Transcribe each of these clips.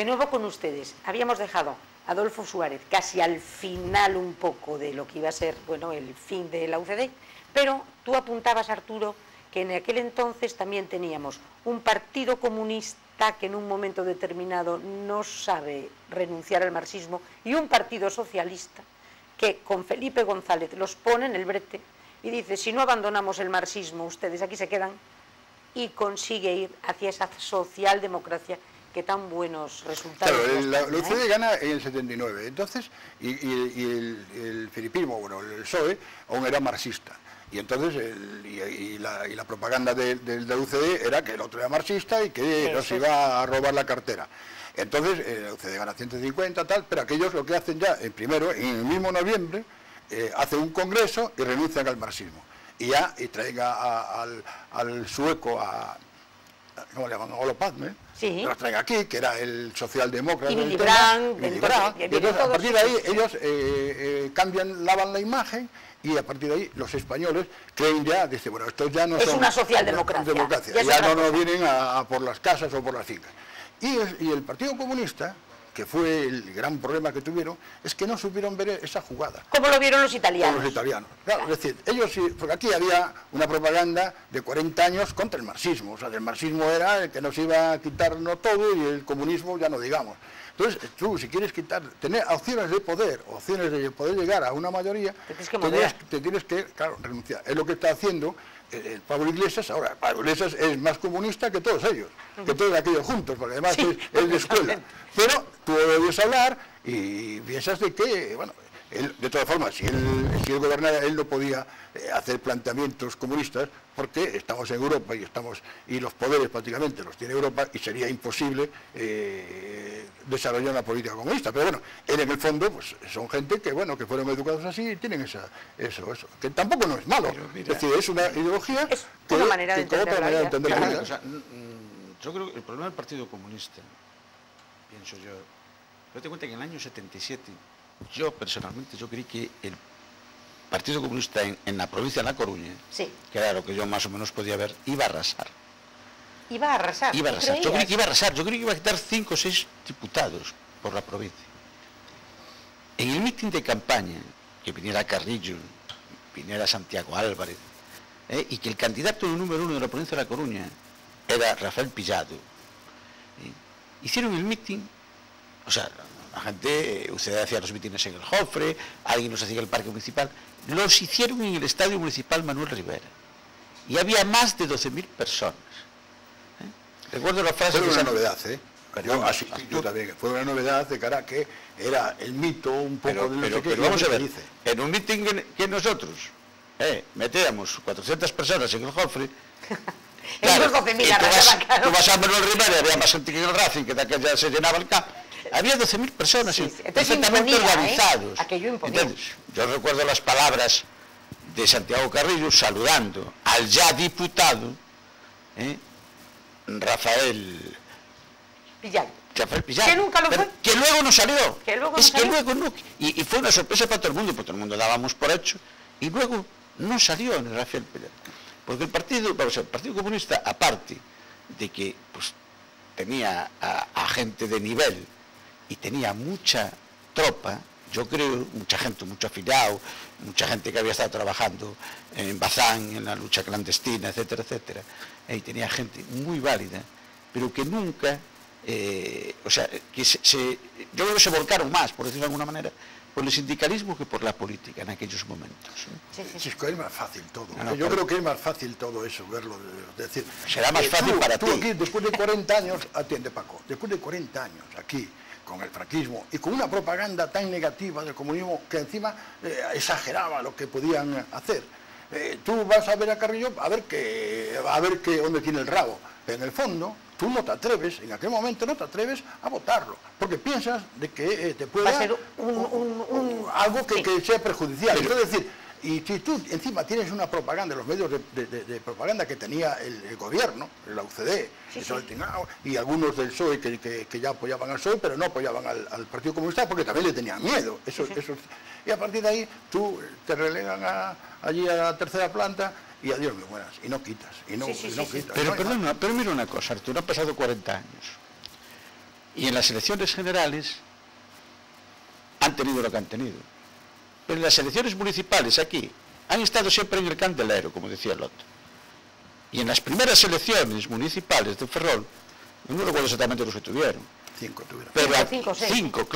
De nuevo con ustedes. Habíamos dejado a Adolfo Suárez casi al final un poco de lo que iba a ser, bueno, el fin de la UCD, pero tú apuntabas, Arturo, que en aquel entonces también teníamos un partido comunista que en un momento determinado no sabe renunciar al marxismo y un partido socialista que con Felipe González los pone en el brete y dice, si no abandonamos el marxismo, ustedes aquí se quedan, y consigue ir hacia esa socialdemocracia que tan buenos resultados. Claro, la UCD gana en el 79, entonces, y el filipismo, bueno, el PSOE, aún era marxista. Y entonces, la propaganda de la UCD era que el otro era marxista y que nos iba a robar la cartera. Entonces, la UCD gana 150, tal, pero aquellos lo que hacen ya, primero, en el mismo noviembre, hacen un congreso y renuncian al marxismo. Y traen al sueco, ¿cómo le llaman? Olof Palme. Sí. Los traen aquí, que era el socialdemócrata. Y Willy Brandt. Entonces, a partir de ahí, ellos lavan la imagen, y a partir de ahí, los españoles creen ya, dice, bueno, estos ya no son... Es una socialdemocracia. Ya no nos vienen a por las casas o por las fincas. Y el Partido Comunista, que fue el gran problema que tuvieron, es que no supieron ver esa jugada. ¿Cómo lo vieron los italianos? Con los italianos. Claro, es decir, ellos sí, porque aquí había una propaganda de 40 años contra el marxismo. O sea, el marxismo era el que nos iba a quitarnos todo y el comunismo ya no digamos. Entonces, tú, si quieres tener opciones de poder llegar a una mayoría, te tienes que, claro, renunciar. Es lo que está haciendo el Pablo Iglesias. Ahora, Pablo Iglesias es más comunista que todos ellos, que todos aquellos juntos, porque además es de escuela. Pero tú oyes hablar y piensas de que, bueno, él, de todas formas, si él gobernara, él no podía hacer planteamientos comunistas, porque estamos en Europa y los poderes prácticamente los tiene Europa, y sería imposible desarrollar una política comunista. Pero bueno, él en el fondo pues son gente que, bueno, que fueron educados así y tienen eso, que tampoco no es malo. Es decir, es una ideología, es una manera de entender la vida. Claro, o sea, yo creo que el problema del Partido Comunista, pienso yo, date cuenta que en el año 77, yo personalmente, yo creí que el Partido Comunista en la provincia de La Coruña, que era lo que yo más o menos podía ver, iba a arrasar. Iba a arrasar. Yo creí que iba a arrasar, yo creí que iba a quitar 5 o 6 diputados por la provincia. En el mitin de campaña, que viniera Carrillo, viniera Santiago Álvarez, y que el candidato número 1 de la provincia de La Coruña era Rafael Pillado, hicieron el mitin, o sea, la gente, usted hacía los mítines en el Jofre, alguien los hacía en el Parque Municipal, los hicieron en el Estadio Municipal Manuel Rivera, y había más de 12.000 personas. Recuerdo la frase... Fue una novedad, yo también, fue una novedad de cara a que era el mito un poco de lo que vamos a ver, en un mitin que nosotros metíamos 400 personas en el Jofre, claro, tú vas a Manuel Rivera, había más gente que en el Racing, que de aquella se llenaba el campo. Había 12.000 personas perfectamente organizados. Entonces, yo recuerdo las palabras de Santiago Carrillo saludando al ya diputado Rafael Pillado. Que nunca lo fue. Que luego no salió. Que luego no. Y fue una sorpresa para todo el mundo, porque todo el mundo dábamos por hecho. Y luego no salió en Rafael Pillado. Porque el Partido Comunista, aparte de que pues, tenía a gente de nivel y tenía mucha tropa, yo creo, mucha gente, mucho afiliado, mucha gente que había estado trabajando en Bazán, en la lucha clandestina, etcétera, etcétera, y tenía gente muy válida, pero que nunca, o sea, que yo creo que se volcaron más, por decirlo de alguna manera, por el sindicalismo que por la política en aquellos momentos. Chisco, es más fácil todo. Yo creo que es más fácil todo eso, verlo. Decir, será más fácil para ti. Tú aquí, después de 40 años, atiende Paco, después de 40 años aquí, con el franquismo y con una propaganda tan negativa del comunismo que encima exageraba lo que podían hacer. Tú vas a ver a Carrillo a ver dónde tiene el rabo. Pero en el fondo, tú no te atreves, en aquel momento no te atreves a votarlo, porque piensas de que te puede dar algo que sea perjudicial. Es decir, y si tú encima tienes una propaganda, los medios de propaganda que tenía el gobierno, la UCD, y algunos del PSOE que ya apoyaban al PSOE, pero no apoyaban al Partido Comunista porque también le tenían miedo. Y a partir de ahí tú te relegan allí a la tercera planta y adiós muy buenas, y no quitas, quitas. Pero mira una cosa, Arturo, han pasado 40 años. Y en las elecciones generales han tenido lo que han tenido. Pero en las elecciones municipales aquí han estado siempre en el candelero, como decía el otro. Y en las primeras elecciones municipales de Ferrol, no recuerdo exactamente los que tuvieron. 5 tuvieron. Pero 5,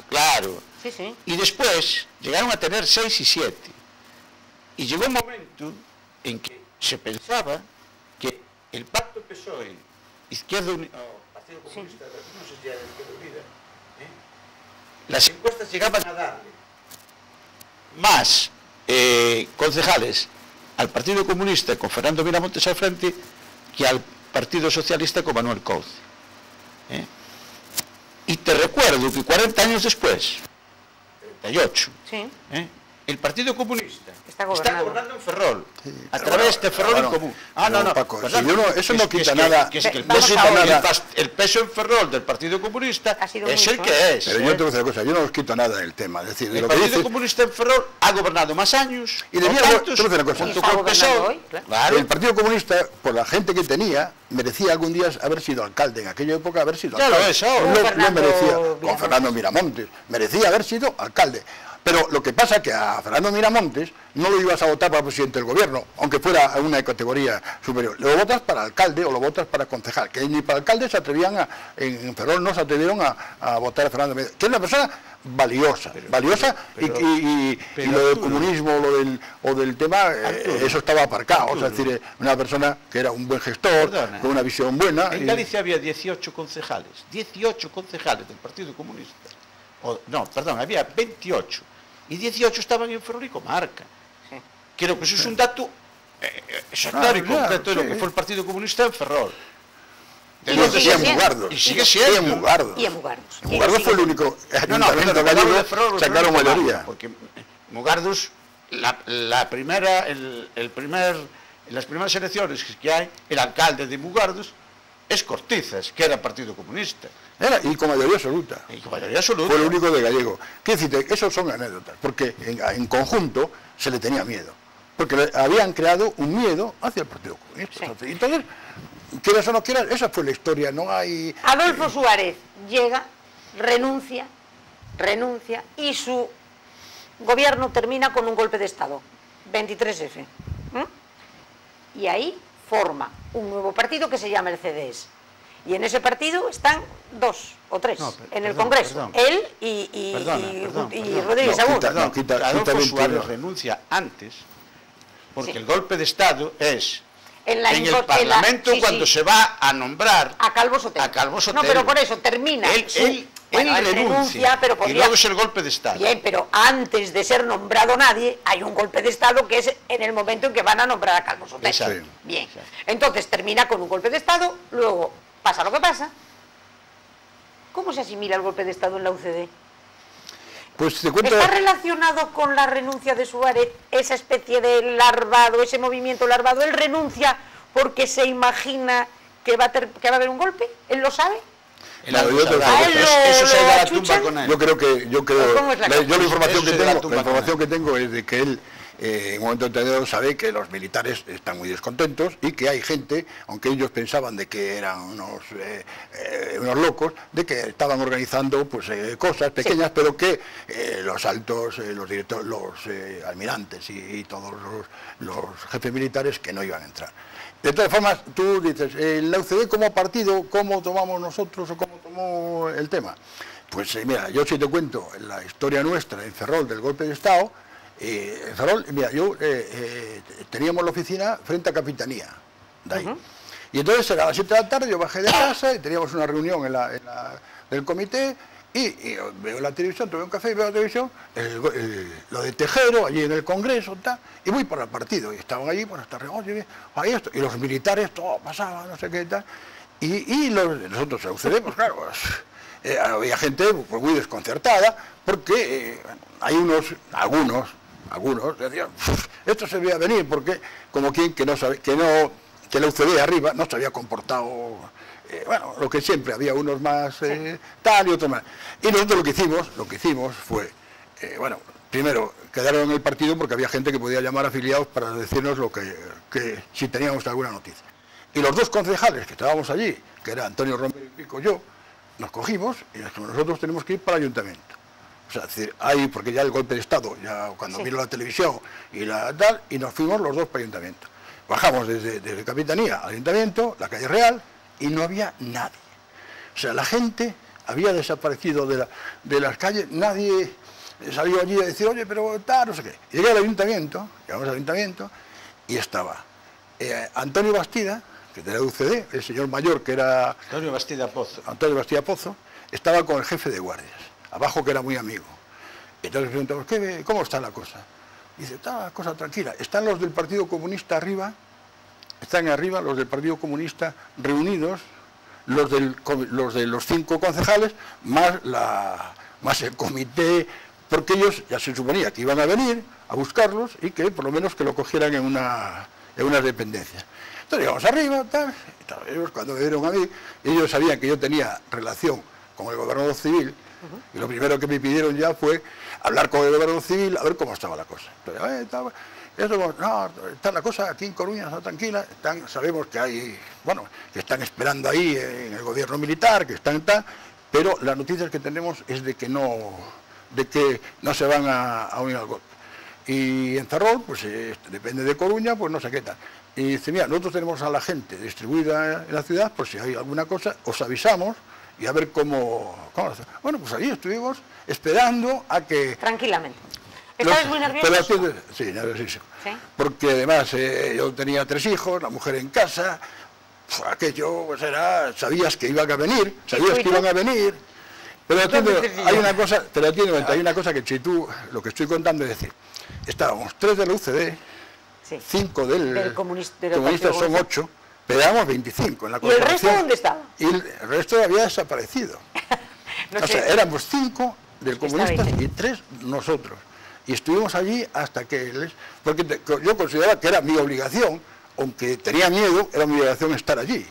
claro. Sí, sí. Y después llegaron a tener 6 y 7. Y llegó un momento en que se pensaba que el pacto PSOE, Izquierda Unida, Partido Comunista, no sé si era Izquierda Unida, las encuestas llegaban a darle más concejales al Partido Comunista con Fernando Miramontes al frente que al Partido Socialista con Manuel Couce. Y te recuerdo que 40 años después, 38, Sí. el Partido Comunista Está gobernando en Ferrol, a través de Ferrol en Común. No, Paco, perdón, eso no quita nada. El peso en Ferrol del Partido Comunista es el que es. Pero yo te voy a decir una cosa, yo no os quito nada del tema. Es decir, de el lo que Partido dices, Comunista en Ferrol ha gobernado más años y debía, tantos, te voy a decir una cosa, junto con el PSOE. hoy, Claro. el Partido Comunista, por la gente que tenía, merecía algún día haber sido alcalde. En aquella época haber sido Ya alcalde. lo es ahora. Lo merecía, con Miramontes. Fernando Miramontes. Merecía haber sido alcalde. Pero lo que pasa es que a Fernando Miramontes no lo ibas a votar para presidente del gobierno, aunque fuera a una categoría superior. Lo votas para alcalde o lo votas para concejal, que ni para alcalde se atrevían en Ferrol no se atrevieron a votar a Fernando Miramontes, que es una persona valiosa, y lo del comunismo o del tema, eso estaba aparcado. O sea, es decir, una persona que era un buen gestor, con una visión buena. En Galicia había 18 concejales del Partido Comunista. Había 28. Y 18 estaban en Ferrol y Comarca. Sí. Creo que eso es un dato exacto y concreto de lo que fue el Partido Comunista en Ferrol. Y sigue siendo. Y en Mugardos. En Mugardos fue el único ayuntamiento gallego que sacaron mayoría. Porque Mugardos, las primeras elecciones que hay, el alcalde de Mugardos es Cortizas, que era Partido Comunista. Y con mayoría absoluta. Fue el único de gallego. Quiero decirte, esos son anécdotas, porque en conjunto se le tenía miedo. Porque habían creado un miedo hacia el Partido Comunista. Sí. Entonces, quieras o no quieras, esa fue la historia, no hay... Adolfo Suárez llega, renuncia, y su gobierno termina con un golpe de Estado, 23F. Y ahí forma un nuevo partido que se llama el CDS. Y en ese partido están 2 o 3 en el Congreso. Él y Rodríguez Agún. Adolfo Suárez renuncia antes, porque el golpe de Estado es en el Parlamento cuando se va a nombrar a Calvo Sotelo. No, pero por eso termina. Él renuncia, pero podría... y luego es el golpe de Estado. Bien, pero antes de ser nombrado nadie, hay un golpe de Estado que es en el momento en que van a nombrar a Calvo Sotelo. Exacto. Bien, entonces termina con un golpe de Estado, luego pasa lo que pasa. ¿Cómo se asimila el golpe de Estado en la UCD? Pues te cuento... ¿Está relacionado con la renuncia de Suárez, esa especie de larvado, ese movimiento larvado? ¿Él renuncia porque se imagina que va a haber un golpe? ¿Él lo sabe? Eso se da la tumba con él. Yo la información que tengo es de que él en un momento determinado sabe que los militares están muy descontentos y que hay gente, aunque ellos pensaban de que eran unos locos, de que estaban organizando cosas pequeñas, pero que los altos, los directores, los almirantes y todos los jefes militares que no iban a entrar. De todas formas, tú dices, la UCD como partido, ¿cómo tomamos nosotros o cómo tomó el tema? Pues mira, yo si te cuento la historia nuestra en Ferrol del golpe de Estado, en Ferrol, mira, teníamos la oficina frente a Capitanía, de ahí. Y entonces era a las 7 de la tarde, yo bajé de casa y teníamos una reunión del comité, y veo la televisión, tomé un café y veo la televisión, lo de Tejero, allí en el Congreso, y voy para el partido, y estaban allí, hasta esto, y los militares, todo pasaba, no sé qué tal, y nosotros en UCD, pues claro, había gente muy desconcertada, porque hay algunos decían, esto se veía venir, porque como quien que no sabe, que la UCD arriba no se había comportado... lo que siempre, había unos más tal y otros más. Y nosotros lo que hicimos fue, primero, quedaron en el partido porque había gente que podía llamar afiliados para decirnos que si teníamos alguna noticia. Y los 2 concejales que estábamos allí, que era Antonio Romero y Pico, yo, nos cogimos y nosotros tenemos que ir para el ayuntamiento. O sea, es decir, ahí, porque ya el golpe de Estado, ya cuando vino la televisión y la tal, y nos fuimos los dos para el ayuntamiento. Bajamos desde Capitanía al ayuntamiento, la calle Real, y no había nadie. O sea, la gente había desaparecido de las calles, nadie salió allí a decir, oye, pero tal, no sé qué. Llegué al ayuntamiento, llegamos al ayuntamiento, y estaba Antonio Bastida, que era de UCD, el señor mayor que era... Antonio Bastida Pozo, estaba con el jefe de guardias, abajo, que era muy amigo. Entonces le preguntamos, ¿cómo está la cosa? Dice, está la cosa tranquila. Están los del Partido Comunista arriba, los del Partido Comunista reunidos, los de los 5 concejales, más el comité, porque ellos ya se suponía que iban a venir a buscarlos y que por lo menos que lo cogieran en unas dependencias. Entonces llegamos arriba, ellos cuando me vieron a mí, ellos sabían que yo tenía relación con el gobernador civil, y lo primero que me pidieron ya fue hablar con el gobernador civil a ver cómo estaba la cosa. Entonces, está la cosa aquí en Coruña, está tranquila, sabemos que hay, bueno, que están esperando ahí en el gobierno militar, que están tal, pero las noticias que tenemos es de que no se van a unir al golpe. Y en Ferrol, pues depende de Coruña, pues no sé qué tal. Y dice, mira, nosotros tenemos a la gente distribuida en la ciudad, por si hay alguna cosa, os avisamos y a ver cómo hacer. Bueno, pues ahí estuvimos esperando a que... Tranquilamente. ¿Estabas muy nervioso? Sí, nerviosísimo. ¿Sí? Porque además yo tenía 3 hijos, la mujer en casa, aquello pues sabías que iban a venir, pero hay una cosa, hay una cosa que si tú, lo que estoy contando es decir, estábamos 3 de la UCD, 5 del comunista son 8, pero éramos 25 en la corporación. ¿Y el resto dónde estaba? Y el resto había desaparecido. O sea, éramos 5 del comunista y 3 nosotros. Y estuvimos allí hasta que... Porque yo consideraba que era mi obligación, aunque tenía miedo, era mi obligación estar allí.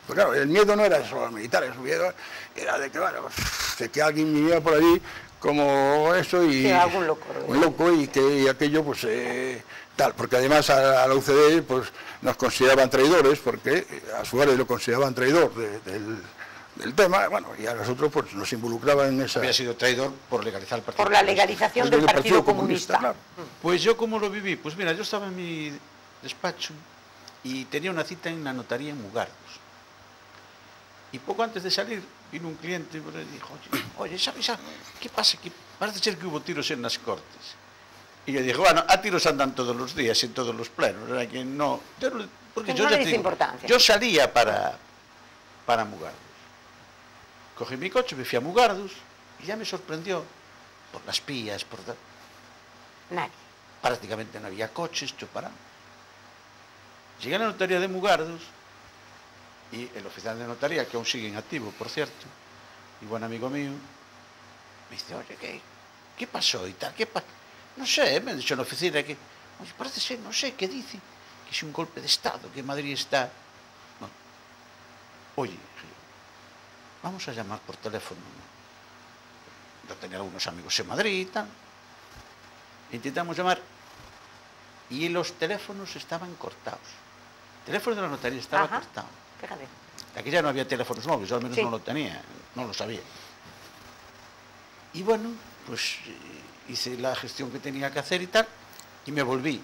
Porque claro, el miedo no era solo militar, el miedo era de que, bueno, de que alguien viniera por allí como eso y... Sí, algún loco. Un loco y que aquello, pues... tal, porque además a la UCD pues, nos consideraban traidores, porque a Suárez lo consideraban traidor del tema, bueno, y a nosotros pues nos involucraban en esa... Había sido traidor por legalizar el Partido Por la legalización del Partido Comunista. Claro. Pues yo, ¿cómo lo viví? Pues mira, yo estaba en mi despacho y tenía una cita en la notaría en Mugardos. Y poco antes de salir, vino un cliente y me dijo, oye, ¿sabes qué pasa? Que parece ser que hubo tiros en las Cortes. Y yo dije, bueno, a tiros andan todos los días, en todos los plenos, ¿verdad? Que no... Porque yo, yo salía para Mugardos. Cogí mi coche, me fui a Mugardos y ya me sorprendió por las vías, por... Nadie. Prácticamente no había coches, parados. Llegué a la notaría de Mugardos y el oficial de notaría, que aún sigue en activo, por cierto, y buen amigo mío, me dice, oye, ¿qué pasó y tal? No sé, me ha dicho en la oficina que, oye, parece ser, no sé, ¿qué dice? Que es un golpe de Estado, que Madrid está... Bueno, oye, vamos a llamar por teléfono. Yo tenía algunos amigos en Madrid y tal. Intentamos llamar y los teléfonos estaban cortados. El teléfono de la notaría estaba cortado. Fíjate. Aquí ya no había teléfonos móviles, yo al menos no lo tenía, no lo sabía. Y bueno, pues hice la gestión que tenía que hacer y tal, y me volví.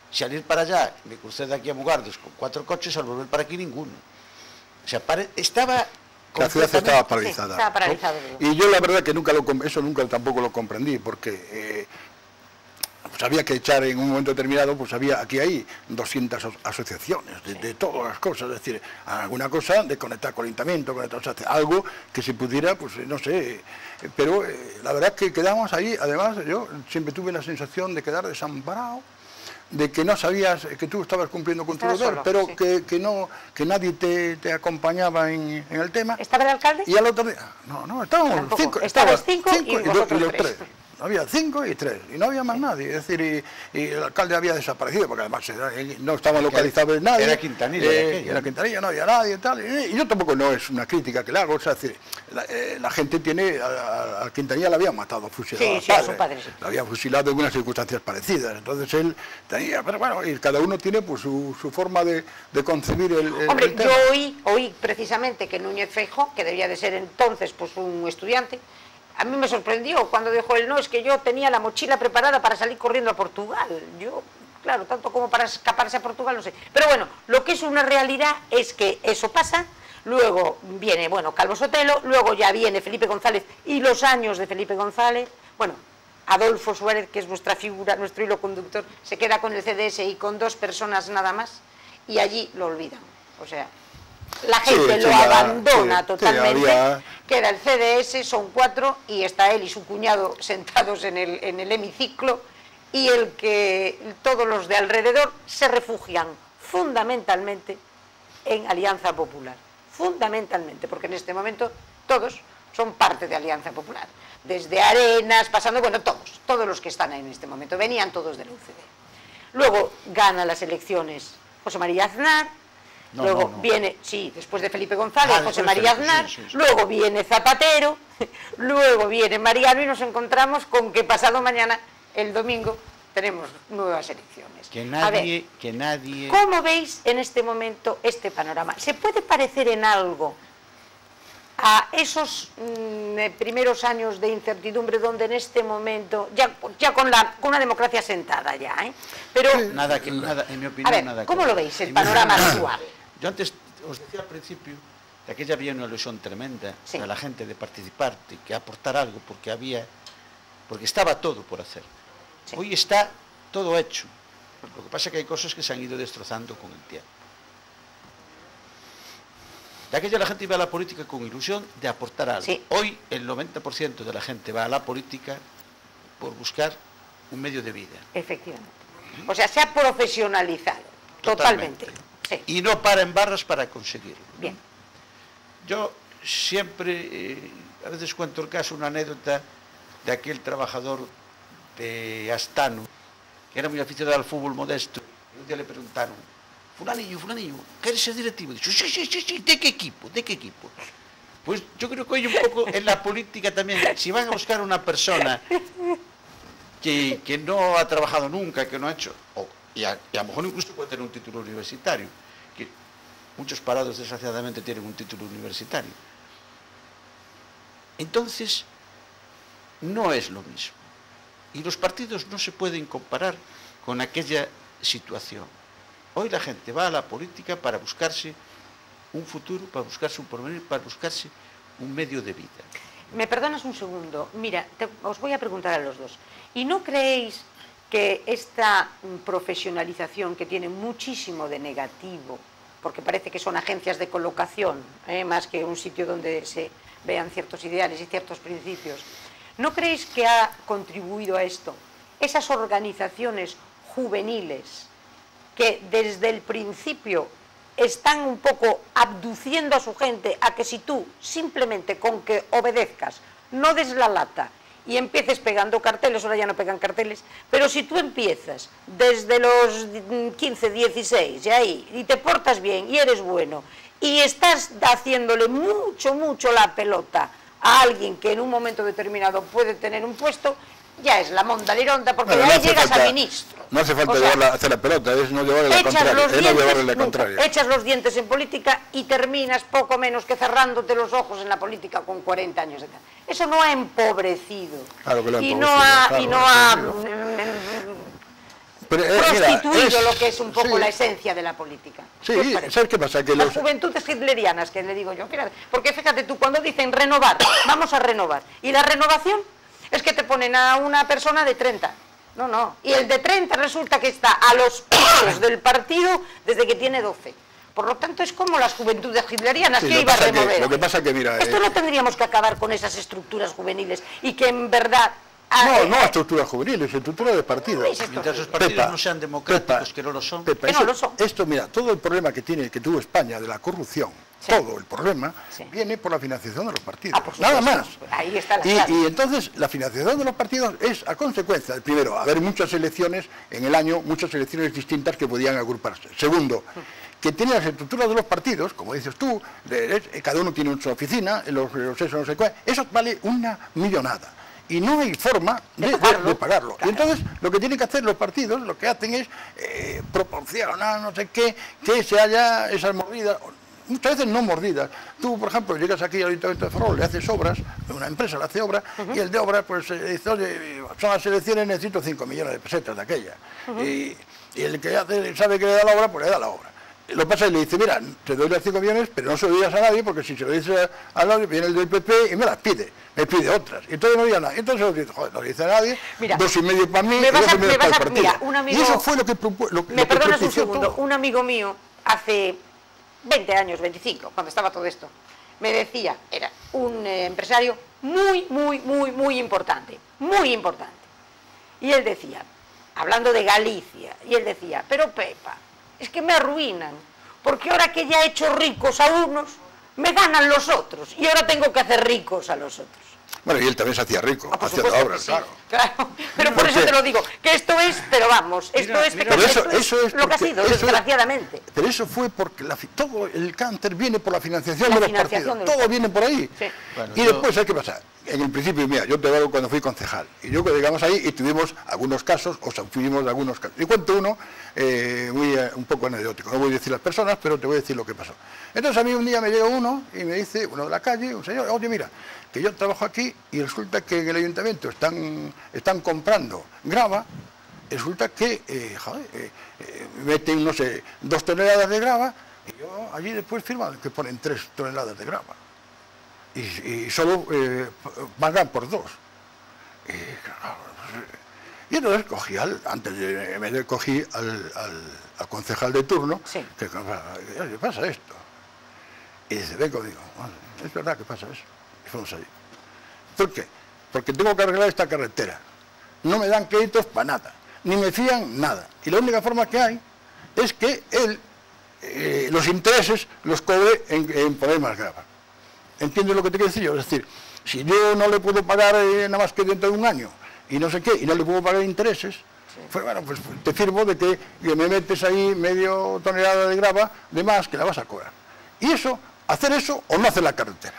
Si al ir para allá, me crucé de aquí a Mugardos con 4 coches, al volver para aquí ninguno. O sea, estaba... La ciudad estaba paralizada. Sí, estaba paralizado. Y yo la verdad que eso nunca tampoco lo comprendí, porque pues había que echar en un momento determinado, pues aquí hay 200 asociaciones de todas las cosas, es decir, alguna cosa de conectar con el ayuntamiento, algo que se pudiera, pues no sé, pero la verdad que quedamos ahí, además yo siempre tuve la sensación de quedar desamparado, de que no sabías que tú estabas cumpliendo con tu deber, pero sí, que nadie te acompañaba en el tema. ¿Estaba el alcalde? Y al otro día, no, estábamos 5. Estabas 5 y vosotros 3. Había 5 y 3, y no había más nadie. Es decir, y el alcalde había desaparecido, porque además no estaba localizado en nadie. Era Quintanilla. Era Quintanilla, no había nadie y tal. Y yo tampoco, no es una crítica que le hago, o sea, es decir, la gente tiene, al Quintanilla le habían matado, fusilado. Sí, a su padre, sí. Lo habían fusilado en unas circunstancias parecidas. Entonces él tenía, pero bueno, y cada uno tiene pues su forma de concebir el Hombre, el tema. yo oí precisamente que Núñez Feijóo, que debía de ser entonces pues un estudiante, a mí me sorprendió cuando dijo él, no, es que yo tenía la mochila preparada para salir corriendo a Portugal. Yo, claro, tanto como para escaparse a Portugal, no sé. Pero bueno, lo que es una realidad es que eso pasa, luego viene, bueno, Calvo Sotelo, luego ya viene Felipe González y los años de Felipe González, bueno, Adolfo Suárez, que es nuestra figura, nuestro hilo conductor, se queda con el CDS y con 2 personas nada más, y allí lo olvidan. O sea, la gente lo abandona totalmente, queda el CDS, son 4, y está él y su cuñado sentados en el hemiciclo, y todos los de alrededor se refugian fundamentalmente en Alianza Popular, fundamentalmente, porque en este momento todos son parte de Alianza Popular, desde Arenas, pasando, bueno, todos los que están ahí en este momento, venían todos de la UCD. Luego gana las elecciones José María Aznar, luego viene, sí, después de Felipe González, José María Aznar, luego viene Zapatero, luego viene Mariano, y nos encontramos con que pasado mañana, el domingo, tenemos nuevas elecciones. Que nadie... ¿Cómo veis en este momento este panorama? ¿Se puede parecer en algo a esos primeros años de incertidumbre donde en este momento, ya con una democracia sentada ya, pero... Nada, en mi opinión, a ver, nada. ¿cómo lo veis el panorama actual? Yo antes os decía al principio que aquella había una ilusión tremenda para la gente de participar, de que aportar algo, porque estaba todo por hacer. Sí. Hoy está todo hecho. Lo que pasa es que hay cosas que se han ido destrozando con el tiempo. De aquella la gente iba a la política con ilusión de aportar algo. Sí. Hoy el 90% de la gente va a la política por buscar un medio de vida. Efectivamente. O sea, se ha profesionalizado. Totalmente. Sí. Y no para en barras para conseguirlo. Bien. Yo siempre, a veces cuento el caso, una anécdota de aquel trabajador de Astano, que era muy aficionado al fútbol modesto. Y un día le preguntaron, fulanillo, ¿quieres ser directivo? Dijo, sí, ¿de qué equipo? Pues yo creo que hoy un poco en la política también, si van a buscar una persona que no ha trabajado nunca, que no ha hecho, y a lo mejor incluso puede tener un título universitario, que muchos parados desgraciadamente tienen un título universitario. Entonces, no es lo mismo. Y los partidos no se pueden comparar con aquella situación. Hoy la gente va a la política para buscarse un futuro, para buscarse un porvenir, para buscarse un medio de vida. ¿Me perdonas un segundo? Mira, os voy a preguntar a los dos. ¿Y no creéis que esta profesionalización, que tiene muchísimo de negativo, porque parece que son agencias de colocación, más que un sitio donde se vean ciertos ideales y ciertos principios, ¿no creéis que ha contribuido a esto esas organizaciones juveniles que desde el principio están un poco abduciendo a su gente a que si tú simplemente con que obedezcas, no des la lata y empieces pegando carteles, ahora ya no pegan carteles, pero si tú empiezas desde los 15, 16 y te portas bien y eres bueno y estás haciéndole mucho la pelota a alguien que en un momento determinado puede tener un puesto, ya es la monda lironda, porque de ahí llegas a ministro. No hace falta llevarla a hacer la pelota, es no llevarle la contraria. Echas los dientes en política y terminas poco menos que cerrándote los ojos en la política con 40 años de edad. Eso no ha empobrecido. Claro que lo ha prostituido lo que es un poco la esencia de la política. Sí, ¿sabes qué pasa? Que las juventudes hitlerianas, que le digo yo, porque fíjate tú, cuando dicen renovar, vamos a renovar, y la renovación es que te ponen a una persona de 30, no, y el de 30 resulta que está a los pisos del partido desde que tiene 12. Por lo tanto, es como las juventudes hitlerianas, que iba a remover. Lo que pasa que, mira... Esto no tendríamos que acabar con esas estructuras juveniles y que en verdad... No estructuras juveniles, estructuras de partido. Mientras los partidos no sean democráticos, que no lo son. Que no lo son. Esto, mira, todo el problema que tuvo España de la corrupción, todo el problema viene por la financiación de los partidos, nada más. Ahí está la clave. Y entonces la financiación de los partidos es a consecuencia, primero, haber muchas elecciones en el año, muchas elecciones distintas que podían agruparse. Segundo, que tiene las estructuras de los partidos, como dices tú, cada uno tiene su oficina, los eso no sé cuál, eso vale una millonada. Y no hay forma de pagarlo. Claro. Y entonces lo que tienen que hacer los partidos, lo que hacen es proporcionar, no sé qué, que se haya esas mordidas, muchas veces no mordidas. Tú, por ejemplo, llegas aquí al Ayuntamiento de Ferrol, le haces obras, una empresa le hace obra, y el de obra, pues dice, oye, son las elecciones, necesito 5 millones de pesetas de aquella. Y el que sabe que le da la obra, pues le da la obra. Lo que pasa es que le dice, mira, te doy las 5 millones, pero no se lo digas a nadie, porque si se lo dice a nadie, viene el del PP y me las pide, me pide otras. Y entonces no diga nada. Entonces lo dice, joder, no le dice a nadie, mira, 2,5 para mí, y 2,5 para el partido. Mira, un amigo, y eso fue lo que propuso. Me perdonas un segundo, un amigo mío, hace 20 años, 25, cuando estaba todo esto, me decía, era un empresario muy importante, muy importante. Y él decía, hablando de Galicia, y él decía, pero Pepa, es que me arruinan, porque ahora que ya he hecho ricos a unos, me ganan los otros, y ahora tengo que hacer ricos a los otros. Bueno, y él también se hacía rico, haciendo obras, sí, claro. Pero por eso te lo digo, que esto es, pero vamos, esto es lo que ha sido, desgraciadamente. Pero eso fue porque todo el cáncer viene por la financiación de los partidos, todo viene por ahí. Sí. Bueno, y después, ¿sabes qué pasa? En el principio, mira, yo te hablo cuando fui concejal, y yo cuando llegamos ahí y tuvimos algunos casos, o sea, tuvimos algunos casos. Y cuento uno, un poco anecdótico, no voy a decir las personas, pero te voy a decir lo que pasó. Entonces a mí un día me llega uno y me dice, uno de la calle, un señor, oye, mira, que yo trabajo aquí y resulta que en el ayuntamiento están comprando grava, resulta que meten, no sé, 2 toneladas de grava, y yo allí después firman que ponen 3 toneladas de grava. Y solo pagan por 2. Y entonces cogí cogí al concejal de turno, sí, que ¿qué pasa esto? Y dice, vengo, digo, es verdad que pasa eso. Y fuimos allí. ¿Por qué? Porque tengo que arreglar esta carretera. No me dan créditos para nada, ni me fían nada. Y la única forma que hay es que él los intereses los cobre en poner más grava. ¿Entiendes lo que te quiero decir yo? Es decir, si yo no le puedo pagar nada más que dentro de un año, y no sé qué, y no le puedo pagar intereses, pues bueno, pues te firmo de que me metes ahí medio tonelada de grava de más que la vas a cobrar. Y eso, hacer eso o no hacer la carretera.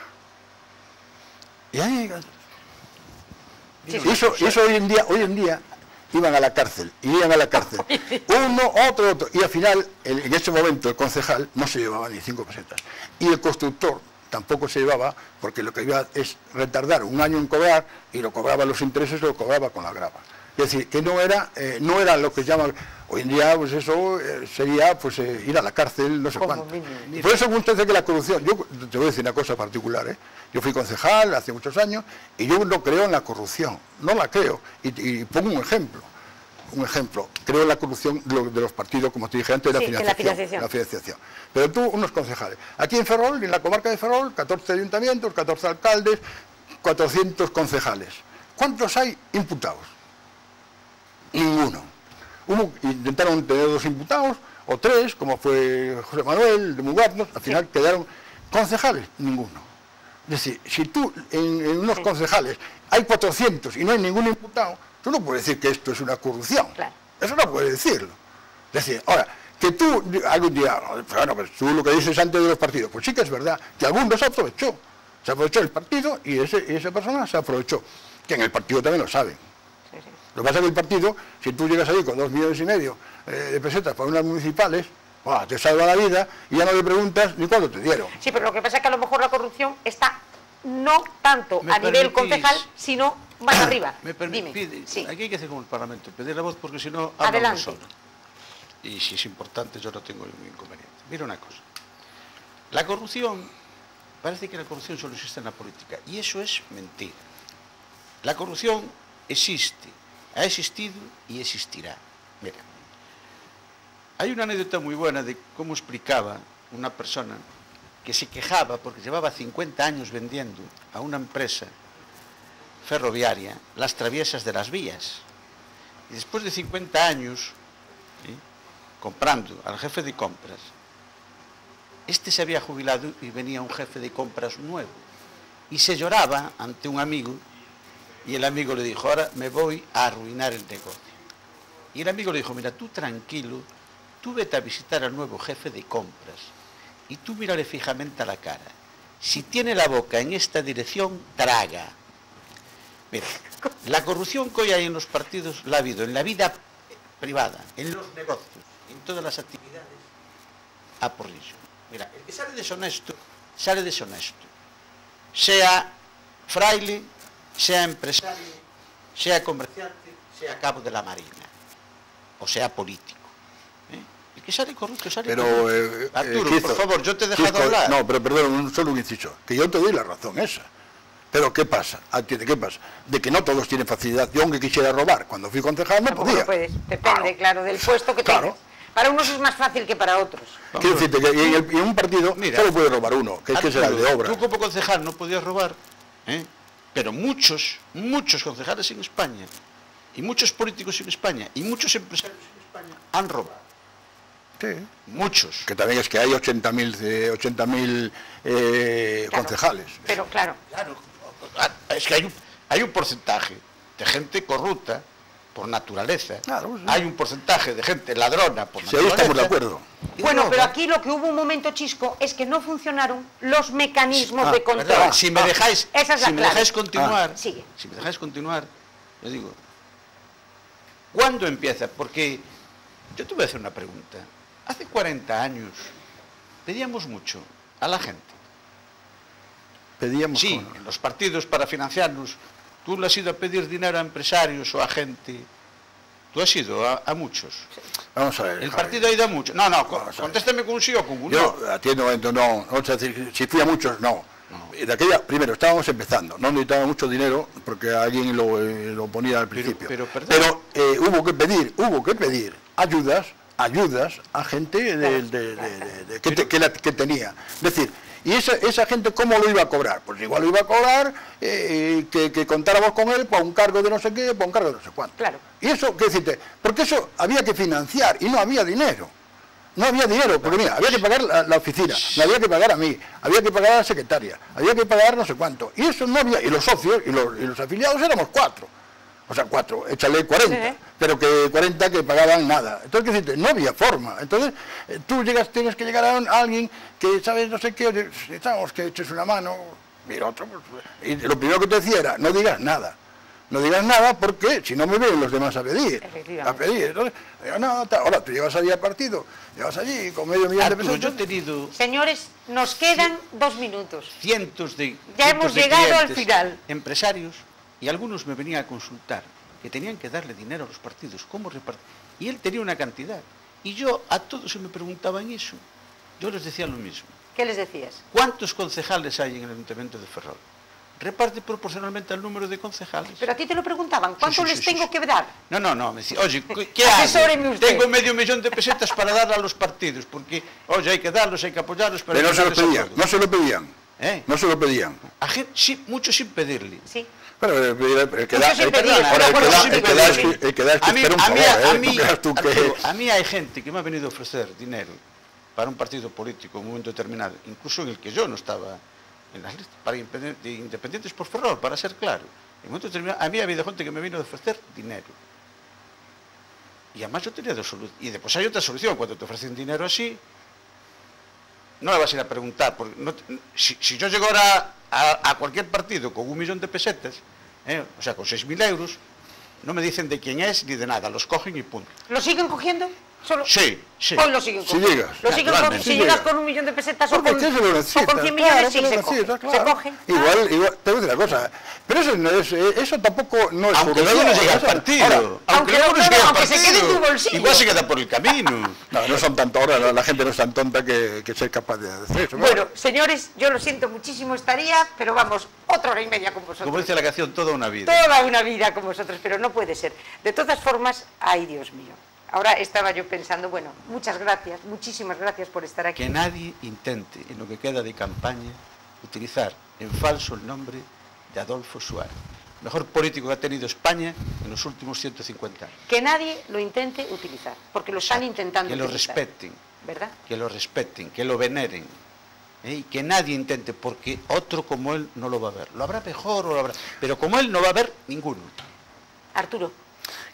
Y ahí... Eso hoy en día iban a la cárcel, uno, otro, y al final, en ese momento, el concejal no se llevaba ni 5 pesetas. Y el constructor tampoco se llevaba, porque lo que iba es retardar un año en cobrar, y lo cobraba los intereses, lo cobraba con la grava. Es decir, que no era lo que llaman, hoy en día, pues eso sería pues ir a la cárcel, no sé cuánto. Por eso muchas veces que la corrupción, yo te voy a decir una cosa particular, yo fui concejal hace muchos años, y yo no creo en la corrupción, no la creo, y pongo un ejemplo, creo en la corrupción de los partidos, como te dije antes, de la financiación. Pero tú, unos concejales, aquí en Ferrol, en la comarca de Ferrol, 14 ayuntamientos, 14 alcaldes, 400 concejales. ¿Cuántos hay imputados? Ninguno. Intentaron tener 2 imputados, o 3, como fue José Manuel de Mugarnos, al final quedaron concejales, ninguno. Es decir, si tú en unos concejales hay 400 y no hay ningún imputado, tú no puedes decir que esto es una corrupción. Claro. Eso no puedes decirlo. Es decir, ahora, que tú algún día, bueno, pues tú lo que dices antes de los partidos, pues sí que es verdad que alguno se aprovechó el partido y esa persona se aprovechó, que en el partido también lo saben. Sí, sí. Lo que pasa es que el partido, si tú llegas ahí con 2,5 millones de pesetas para unas municipales, te salva la vida y ya no le preguntas ni cuándo te dieron. Sí, pero lo que pasa es que a lo mejor la corrupción está no tanto a nivel concejal, sino más arriba. Dime. Sí. Aquí hay que hacer como el Parlamento, pedir la voz porque si no hablamos solo. Y si es importante yo no tengo ningún inconveniente. Mira una cosa, la corrupción, parece que la corrupción solo existe en la política y eso es mentira. La corrupción existe, ha existido y existirá. Mira, hay una anécdota muy buena de cómo explicaba una persona que se quejaba porque llevaba 50 años vendiendo a una empresa ferroviaria las traviesas de las vías. Y después de 50 años, ¿sí?, comprando al jefe de compras, Este se había jubilado y venía un jefe de compras nuevo. Y se lloraba ante un amigo, y el amigo le dijo, ahora me voy a arruinar el negocio. Y el amigo le dijo, mira, tú tranquilo, tú vete a visitar al nuevo jefe de compras y tú mírale fijamente a la cara. Si tiene la boca en esta dirección, traga. Mira, la corrupción que hoy hay en los partidos la ha habido en la vida privada, en los negocios, en todas las actividades, a porrillo. Mira, el que sale deshonesto, sea fraile, sea empresario, sea comerciante, sea cabo de la marina, o sea político. El que sale corrupto, sale corrupto. Arturo, Quizo, por favor, yo te he dejado hablar. No, pero perdón, solo un inciso, que yo te doy la razón esa. Pero ¿qué pasa? ¿Qué pasa? De que no todos tienen facilidad. Yo, aunque quisiera robar, cuando fui concejal no podía. No puedes, depende, claro, del puesto que tengas. Para unos es más fácil que para otros. Quiero decirte que en un partido solo puede robar uno, que es que será el de obra. Tú como concejal no podías robar, pero muchos concejales en España, y muchos políticos en España, y muchos empresarios en España han robado. Sí. Muchos. Que también es que hay 80.000 concejales. Pero claro. Es que hay un porcentaje de gente corrupta por naturaleza. Claro, sí. Hay un porcentaje de gente ladrona por naturaleza. Sí, ahí estamos de acuerdo. Bueno, pero aquí lo que hubo un momento, Chisco, es que no funcionaron los mecanismos de control. Perdón, si me dejáis continuar, sigue. Si me dejáis continuar, yo digo, ¿cuándo empieza? Porque yo te voy a hacer una pregunta. Hace 40 años pedíamos mucho a la gente. Pedíamos. Sí, en los partidos para financiarnos. Tú le has ido a pedir dinero a empresarios o a gente. Tú has ido a muchos. Vamos a ver. El partido ha ido a muchos. No, contéstame con un sí o con un no. Yo atiendo, no. Vamos a decir, si fui a muchos, no. De aquella, primero, estábamos empezando. No necesitábamos mucho dinero porque alguien lo ponía al principio. Pero hubo que pedir ayudas a gente que tenía. Es decir, ¿y esa gente cómo lo iba a cobrar? Pues igual lo iba a cobrar que contáramos con él para un cargo de no sé qué, para un cargo de no sé cuánto. Claro. Y eso, ¿qué decirte? Porque eso había que financiar y no había dinero. No había dinero, porque mira, había que pagar la oficina, me había que pagar a mí, había que pagar a la secretaria, había que pagar no sé cuánto. Y eso no había, y los socios y los afiliados éramos 4. O sea, 4, échale 40, sí. Pero que 40 que pagaban nada. Entonces, ¿qué decirte? No había forma. Entonces, tú tienes que llegar a alguien que, ¿sabes? No sé qué, oye, necesitamos que eches una mano, mira otro. Y lo primero que te decía era, no digas nada. No digas nada porque si no me ven los demás a pedir. Entonces, ahora tú llegas allí al partido, llegas allí con medio millón de pesos. Yo he tenido... Señores, nos quedan 2 minutos. Cientos de ya hemos llegado al final. Empresarios. Y algunos me venían a consultar que tenían que darle dinero a los partidos, cómo repartir. Y él tenía una cantidad. Y yo a todos se me preguntaban eso. Yo les decía lo mismo. ¿Qué les decías? ¿Cuántos concejales hay en el Ayuntamiento de Ferrol? Reparte proporcionalmente al número de concejales. Pero a ti te lo preguntaban, ¿cuánto les tengo que dar? No, me decía, oye, ¿qué hago? Tengo medio millón de pesetas para darle a los partidos, porque, oye, hay que darlos, hay que apoyarlos. Pero no se lo pedían, no se lo pedían. No se lo pedían. Sí, mucho sin pedirle. Sí. Pero el que da es que espera un favor, a mí hay gente que me ha venido a ofrecer dinero para un partido político en un momento determinado, incluso en el que yo no estaba en las listas, para Independientes por Ferrol, para ser claro. En un momento determinado, a mí ha habido gente que me vino a ofrecer dinero. Y además yo tenía 2 soluciones. Y después hay otra solución, cuando te ofrecen dinero así, no le vas a ir a preguntar, porque si yo llego ahora a cualquier partido con 1 millón de pesetas, o sea, con 6.000 euros, no me dicen de quién es ni de nada, los cogen y punto. ¿Lo siguen cogiendo? Sí. Hoy lo siguen cogiendo. Si llegas con 1 millón de pesetas o con 100 millones, sí se cogen. Igual, te voy a decir una cosa, pero eso tampoco no es... Aunque luego no llegue al partido. Aunque se quede en tu bolsillo. Igual se queda por el camino. No son tanto ahora, la gente no es tan tonta que sea capaz de hacer eso. Bueno, señores, yo lo siento muchísimo, estaría, pero vamos, 1 hora y media con vosotros. Como dice la canción, toda una vida. Toda una vida con vosotros, pero no puede ser. De todas formas, ay Dios mío. Ahora estaba yo pensando, bueno, muchas gracias, muchísimas gracias por estar aquí. Que nadie intente, en lo que queda de campaña, utilizar en falso el nombre de Adolfo Suárez, mejor político que ha tenido España en los últimos 150 años. Que nadie lo intente utilizar, porque lo están intentando utilizar. Que lo respeten. ¿verdad? que lo respeten, que lo veneren, y que nadie intente, porque otro como él no lo va a ver. Lo habrá mejor, o lo habrá, pero como él no va a haber ninguno. Arturo.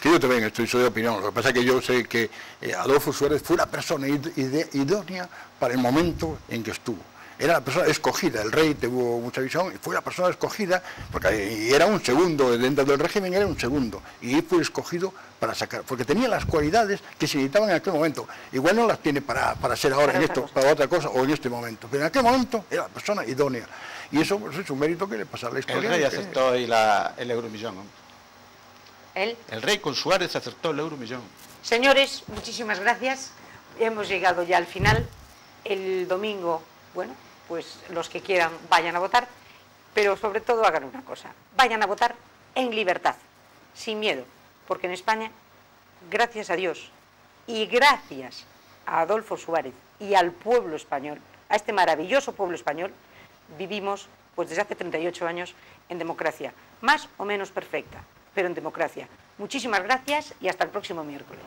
Que yo también soy de opinión. Lo que pasa es que yo sé que Adolfo Suárez fue la persona idónea para el momento en que estuvo. Era la persona escogida, el rey tuvo mucha visión, y fue la persona escogida, porque era un segundo, dentro del régimen era un segundo, y fue escogido para sacar, porque tenía las cualidades que se necesitaban en aquel momento. Igual no las tiene para ser ahora, para otra cosa, o en este momento, pero en aquel momento era la persona idónea. Y eso pues, es un mérito que le pasa a la historia. El rey aceptó ahí el euromillón. ¿Él? El rey con Suárez acertó el euromillón. Señores, muchísimas gracias. Hemos llegado ya al final. El domingo, bueno, pues los que quieran vayan a votar, pero sobre todo hagan una cosa, vayan a votar en libertad, sin miedo, porque en España, gracias a Dios y gracias a Adolfo Suárez y al pueblo español, a este maravilloso pueblo español, vivimos pues desde hace 38 años en democracia, más o menos perfecta, pero en democracia. Muchísimas gracias y hasta el próximo miércoles.